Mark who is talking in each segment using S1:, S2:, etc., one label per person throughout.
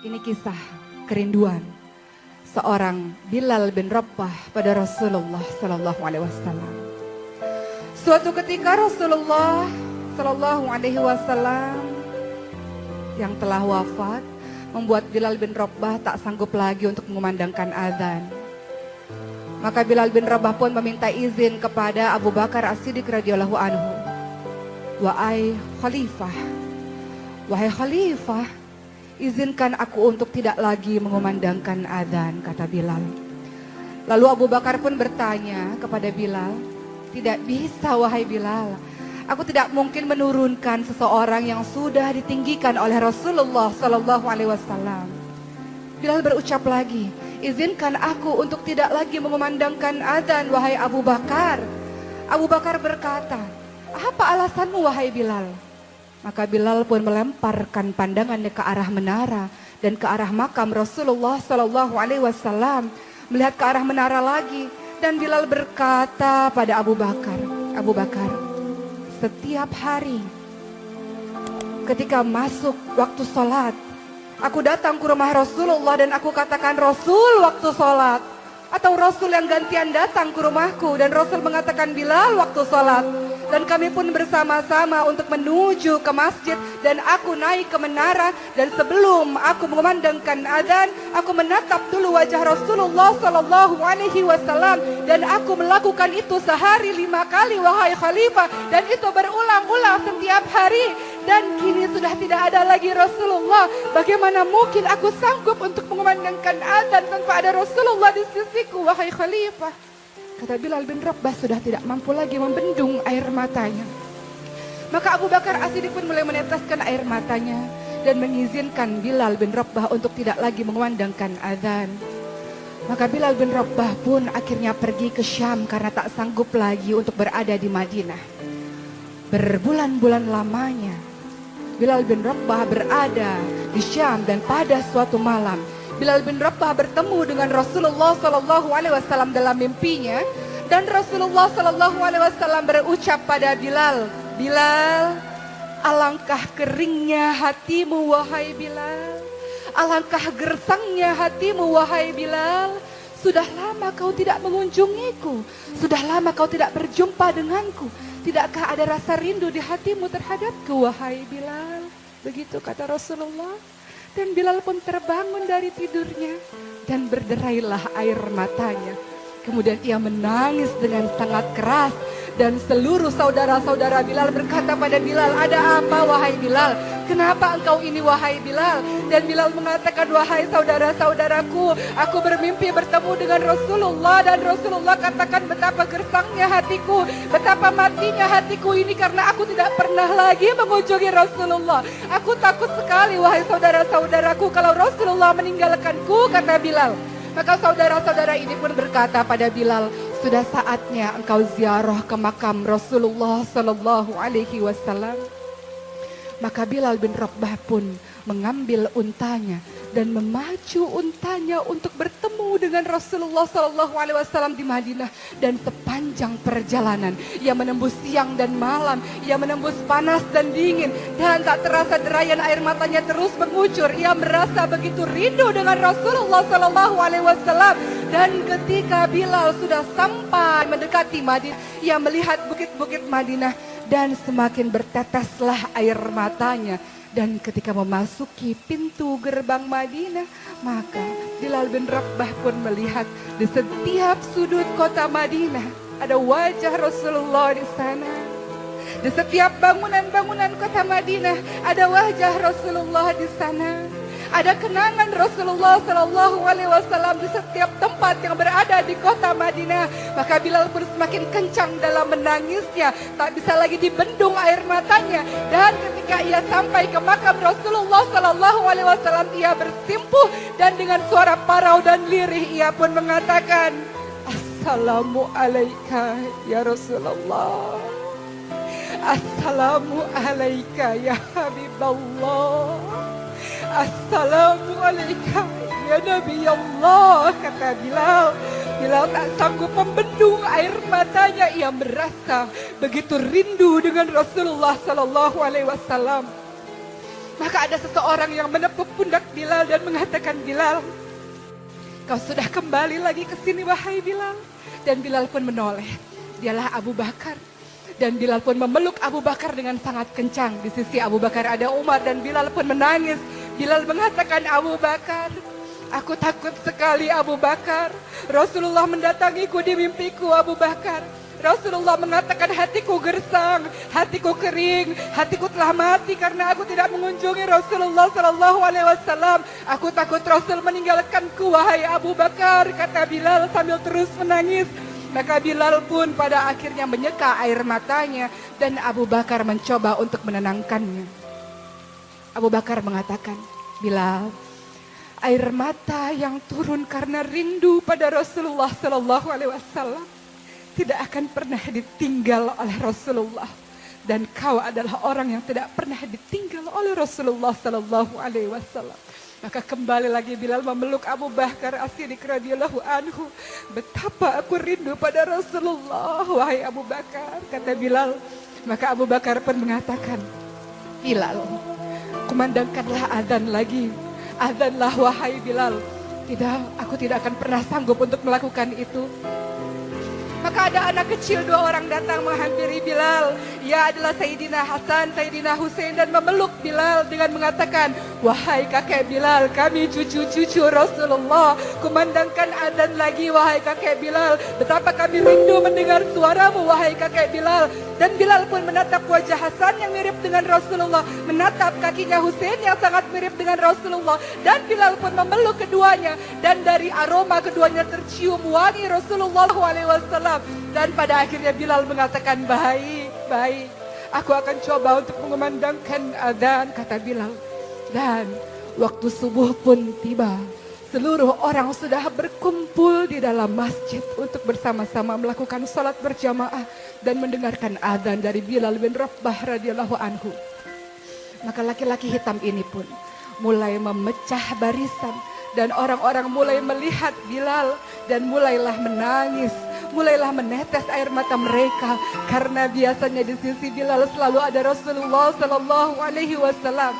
S1: Ini kisah kerinduan seorang Bilal bin Rabah pada Rasulullah Sallallahu Alaihi Wasallam. Suatu ketika Rasulullah Sallallahu Alaihi Wasallam yang telah wafat membuat Bilal bin Rabah tak sanggup lagi untuk mengumandangkan azan. Maka Bilal bin Rabah pun meminta izin kepada Abu Bakar As-Siddiq radhiyallahu anhu. Wahai Khalifah, izinkan aku untuk tidak lagi mengumandangkan azan, kata Bilal. Lalu Abu Bakar pun bertanya kepada Bilal, tidak bisa wahai Bilal, aku tidak mungkin menurunkan seseorang yang sudah ditinggikan oleh Rasulullah Sallallahu Alaihi Wasallam. Bilal berucap lagi, izinkan aku untuk tidak lagi mengumandangkan azan wahai Abu Bakar. Abu Bakar berkata, apa alasanmu wahai Bilal? Maka Bilal pun melemparkan pandangannya ke arah menara dan ke arah makam Rasulullah Sallallahu Alaihi Wasallam, melihat ke arah menara lagi, dan Bilal berkata pada Abu Bakar, setiap hari ketika masuk waktu sholat, aku datang ke rumah Rasulullah dan aku katakan Rasul waktu sholat, atau Rasul yang gantian datang ke rumahku dan Rasul mengatakan Bilal waktu sholat. Dan kami pun bersama-sama untuk menuju ke masjid dan aku naik ke menara, dan sebelum aku mengumandangkan azan, aku menatap dulu wajah Rasulullah Sallallahu Alaihi Wasallam, dan aku melakukan itu sehari 5 kali wahai Khalifah, dan itu berulang-ulang setiap hari. Dan kini sudah tidak ada lagi Rasulullah. Bagaimana mungkin aku sanggup untuk mengumandangkan azan tanpa ada Rasulullah di sisiku wahai Khalifah? Kata Bilal bin Rabah sudah tidak mampu lagi membendung air matanya. Maka Abu Bakar As-Siddiq pun mulai meneteskan air matanya dan mengizinkan Bilal bin Rabah untuk tidak lagi mengumandangkan azan. Maka Bilal bin Rabah pun akhirnya pergi ke Syam karena tak sanggup lagi untuk berada di Madinah. Berbulan-bulan lamanya Bilal bin Rabah berada di Syam, dan pada suatu malam Bilal bin Rabah bertemu dengan Rasulullah Sallallahu Alaihi Wasallam dalam mimpinya, dan Rasulullah Sallallahu Alaihi Wasallam berucap pada Bilal, Bilal, alangkah keringnya hatimu wahai Bilal, alangkah gersangnya hatimu wahai Bilal. Sudah lama kau tidak mengunjungiku, sudah lama kau tidak berjumpa denganku. Tidakkah ada rasa rindu di hatimu terhadapku wahai Bilal? Begitu kata Rasulullah. Dan Bilal pun terbangun dari tidurnya dan berderailah air matanya. Kemudian ia menangis dengan sangat keras, dan seluruh saudara-saudara Bilal berkata pada Bilal, ada apa wahai Bilal? Kenapa engkau ini wahai Bilal? Dan Bilal mengatakan, wahai saudara-saudaraku, aku bermimpi bertemu dengan Rasulullah, dan Rasulullah katakan betapa gersangnya hatiku, betapa matinya hatiku ini karena aku tidak pernah lagi mengunjungi Rasulullah. Aku takut sekali wahai saudara-saudaraku kalau Rasulullah meninggalkanku, kata Bilal. Maka saudara-saudara ini pun berkata pada Bilal, sudah saatnya engkau ziarah ke makam Rasulullah Sallallahu Alaihi Wasallam. Maka Bilal bin Rabah pun mengambil untanya dan memacu untanya untuk bertemu dengan Rasulullah Sallallahu Alaihi Wasallam di Madinah. Dan sepanjang perjalanan ia menembus siang dan malam, ia menembus panas dan dingin, dan tak terasa derayan air matanya terus mengucur. Ia merasa begitu rindu dengan Rasulullah Sallallahu Alaihi Wasallam. Dan ketika Bilal sudah sampai mendekati Madinah, ia melihat bukit-bukit Madinah dan semakin berteteslah air matanya. Dan ketika memasuki pintu gerbang Madinah, maka Bilal bin Rabah pun melihat di setiap sudut kota Madinah ada wajah Rasulullah di sana. Di setiap bangunan-bangunan kota Madinah ada wajah Rasulullah di sana. Ada kenangan Rasulullah Sallallahu Alaihi Wasallam di setiap tempat yang berada di kota Madinah. Maka Bilal pun semakin kencang dalam menangisnya, tak bisa lagi dibendung air matanya. Dan ketika ia sampai ke makam Rasulullah Sallallahu Alaihi Wasallam, ia bersimpuh dan dengan suara parau dan lirih ia pun mengatakan, Assalamu alaika ya Rasulullah, Assalamu alaika ya Habiballah, Assalamualaikum ya Nabi Allah, kata Bilal. Bilal tak sanggup membendung air matanya, ia merasa begitu rindu dengan Rasulullah Sallallahu Alaihi Wasallam. Maka ada seseorang yang menepuk pundak Bilal dan mengatakan, Bilal, kau sudah kembali lagi ke sini wahai Bilal. Dan Bilal pun menoleh. Dialah Abu Bakar. Dan Bilal pun memeluk Abu Bakar dengan sangat kencang. Di sisi Abu Bakar ada Umar dan Bilal pun menangis. Bilal mengatakan, Abu Bakar, aku takut sekali Abu Bakar. Rasulullah mendatangiku di mimpiku Abu Bakar. Rasulullah mengatakan hatiku gersang, hatiku kering, hatiku telah mati karena aku tidak mengunjungi Rasulullah SAW. Aku takut Rasul meninggalkanku wahai Abu Bakar, kata Bilal sambil terus menangis. Maka Bilal pun pada akhirnya menyeka air matanya dan Abu Bakar mencoba untuk menenangkannya. Abu Bakar mengatakan, Bilal, air mata yang turun karena rindu pada Rasulullah SAW tidak akan pernah ditinggal oleh Rasulullah. Dan kau adalah orang yang tidak pernah ditinggal oleh Rasulullah SAW. Maka kembali lagi Bilal memeluk Abu Bakar As-Siddiq radhiyallahu anhu. Betapa aku rindu pada Rasulullah, wahai Abu Bakar, kata Bilal. Maka Abu Bakar pun mengatakan, Bilal, kumandangkanlah adzan lagi. Adzanlah wahai Bilal. Tidak, aku tidak akan pernah sanggup untuk melakukan itu. Maka ada anak kecil 2 orang datang menghampiri Bilal. Ia adalah Sayyidina Hasan, Sayyidina Husain dan memeluk Bilal dengan mengatakan, wahai kakek Bilal, kami cucu-cucu Rasulullah. Kumandangkan adzan lagi wahai kakek Bilal. Betapa kami rindu mendengar suaramu wahai kakek Bilal. Dan Bilal pun menatap wajah Hasan yang mirip dengan Rasulullah, menatap kakinya Husain yang sangat mirip dengan Rasulullah. Dan Bilal pun memeluk keduanya. Dan dari aroma keduanya tercium wangi Rasulullah SAW. Dan pada akhirnya Bilal mengatakan, baik, aku akan coba untuk mengumandangkan adzan, kata Bilal. Dan waktu subuh pun tiba. Seluruh orang sudah berkumpul di dalam masjid untuk bersama-sama melakukan salat berjamaah dan mendengarkan adzan dari Bilal bin Rabah radhiyallahu anhu. Maka laki-laki hitam ini pun mulai memecah barisan dan orang-orang mulai melihat Bilal dan mulailah menangis, mulailah menetes air mata mereka karena biasanya di sisi Bilal selalu ada Rasulullah sallallahu alaihi wasallam.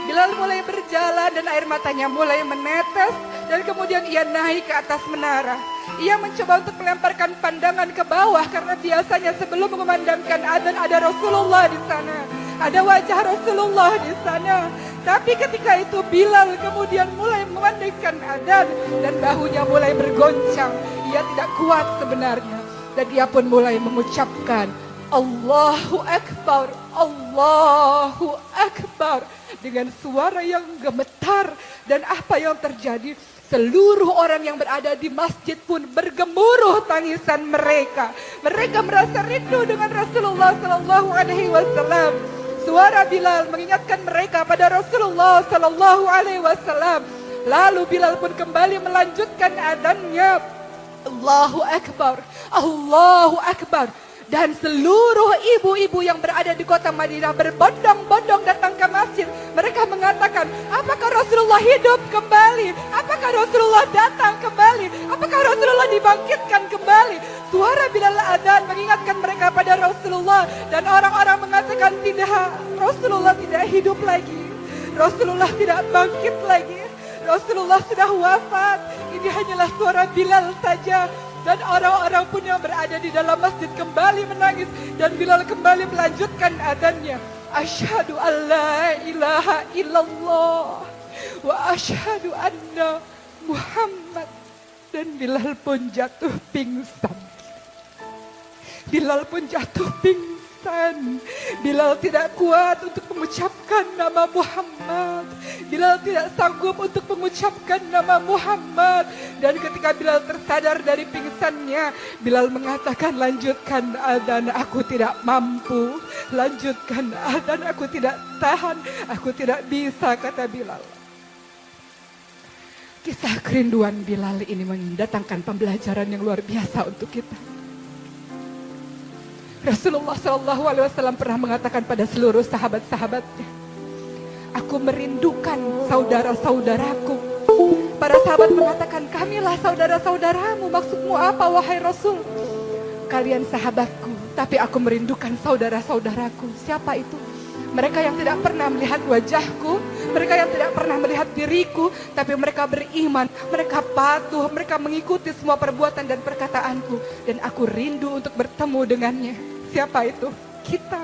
S1: Bilal mulai berjalan dan air matanya mulai menetes dan kemudian ia naik ke atas menara. Ia mencoba untuk melemparkan pandangan ke bawah karena biasanya sebelum mengumandangkan adzan ada Rasulullah di sana. Ada wajah Rasulullah di sana. Tapi ketika itu Bilal kemudian mulai memandangkan adzan dan bahunya mulai bergoncang. Ia tidak kuat sebenarnya. Dan dia pun mulai mengucapkan Allahu Akbar, Allahu Akbar dengan suara yang gemetar. Dan apa yang terjadi? Seluruh orang yang berada di masjid pun bergemuruh tangisan mereka. Mereka merasa rindu dengan Rasulullah sallallahu alaihi wasallam. Suara Bilal mengingatkan mereka pada Rasulullah sallallahu alaihi wasallam. Lalu Bilal pun kembali melanjutkan adzannya. Allahu Akbar, Allahu Akbar. Dan seluruh ibu-ibu yang berada di kota Madinah berbondong-bondong datang ke masjid. Mereka mengatakan, apakah Rasulullah hidup kembali? Apakah Rasulullah datang kembali? Apakah Rasulullah dibangkitkan kembali? Suara Bilal adzan mengingatkan mereka pada Rasulullah. Dan orang-orang mengatakan, tidak, Rasulullah tidak hidup lagi. Rasulullah tidak bangkit lagi. Rasulullah sudah wafat. Ini hanyalah suara Bilal saja. Dan orang-orang pun yang berada di dalam masjid kembali menangis. Dan Bilal kembali melanjutkan adzannya. Asyhadu an la ilaha illallah wa asyhadu anna Muhammad. Dan Bilal pun jatuh pingsan. Bilal pun jatuh pingsan. Bilal tidak kuat untuk mengucapkan nama Muhammad. Bilal tidak sanggup untuk mengucapkan nama Muhammad. Dan ketika Bilal tersadar dari pingsannya, Bilal mengatakan, lanjutkan adzan, aku tidak mampu. Lanjutkan adzan, aku tidak tahan. Aku tidak bisa, kata Bilal. Kisah kerinduan Bilal ini mendatangkan pembelajaran yang luar biasa untuk kita. Rasulullah SAW pernah mengatakan pada seluruh sahabat-sahabatnya, aku merindukan saudara-saudaraku. Para sahabat mengatakan, kamilah saudara-saudaramu. Maksudmu apa wahai Rasul? Kalian sahabatku, tapi aku merindukan saudara-saudaraku. Siapa itu? Mereka yang tidak pernah melihat wajahku, mereka yang tidak pernah melihat diriku, tapi mereka beriman, mereka patuh, mereka mengikuti semua perbuatan dan perkataanku. Dan aku rindu untuk bertemu dengannya. Siapa itu? Kita.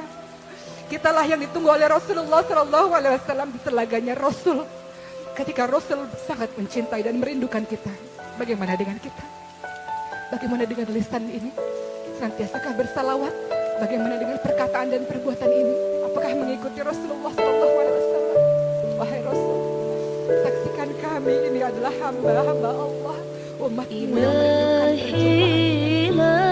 S1: Kitalah yang ditunggu oleh Rasulullah SAW di telaganya Rasul. Ketika Rasul sangat mencintai dan merindukan kita. Bagaimana dengan kita? Bagaimana dengan lisan ini? Senantiasakah bersalawat? Bagaimana dengan perkataan dan perbuatan ini? Apakah mengikuti Rasulullah SAW? Wahai Rasul, saksikan kami ini adalah hamba-hamba Allah, umat-Mu yang merindukan perjumpaan.